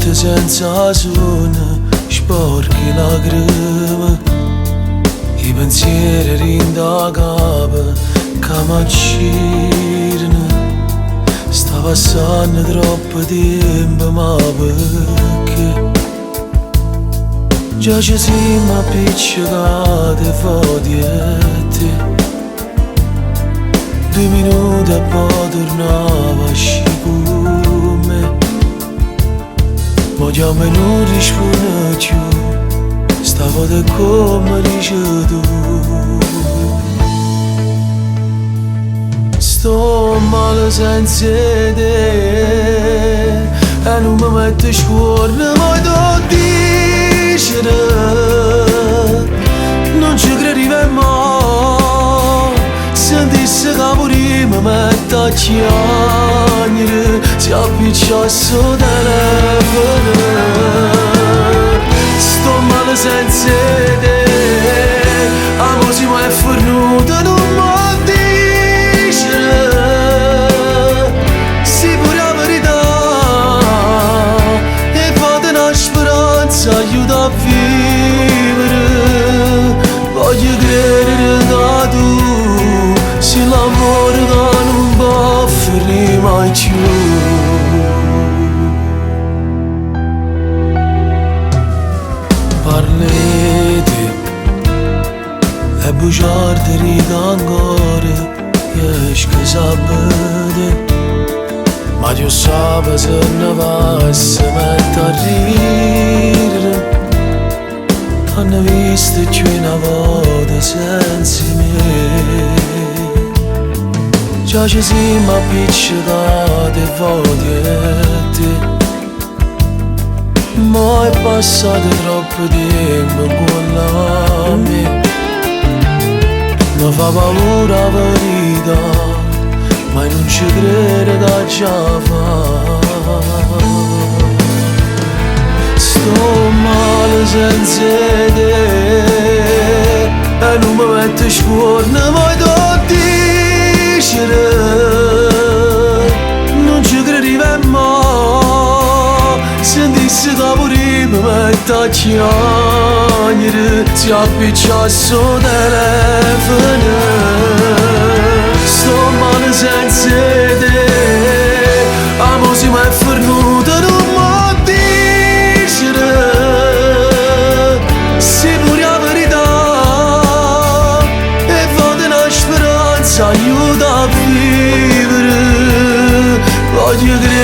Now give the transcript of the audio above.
notte senza sonno, sporchi lacrime, i pensieri rinda capo che m'accirano. Sta passando troppo tempo, ma perché? Già ci siamo appiccicati fuori e te. 2 minuti e poi tornava a con me. Ma già me non risponde più, stavo da come dici tu. Sto male senza te e non mi metto scuola, ma devo dire non ci credivo mai. Sentisse che pure mi metto a chiamare, ti appicciasse il telefono. Sto male senza te, amo si mai fornuto, non mi dice sì pure la verità, e fate una speranza, aiuta a vivere. Voglio credere da tu, se l'amore che non può finire mai più. Parlete e bugiardi rida ancora, esco sabato, ma Dio sa se ne va e si mette a ridere. T'hanno visto più una volta senza me, già ci siamo appiccicati fuori e te. Ma è passato troppo tempo con la me, mi fa paura la verità, ma non ci credo che già fa. Sto male senza te e non mi metto scuola, ma devo dire non ci credivo mai. Sentisse che pure mi metto a chiamare, ti appicciasse il telefono. Sto male senza te, amo si mai fornuto, non mi dice sì pure la verità, e fate una speranza, aiuta a vivere. Voglio credere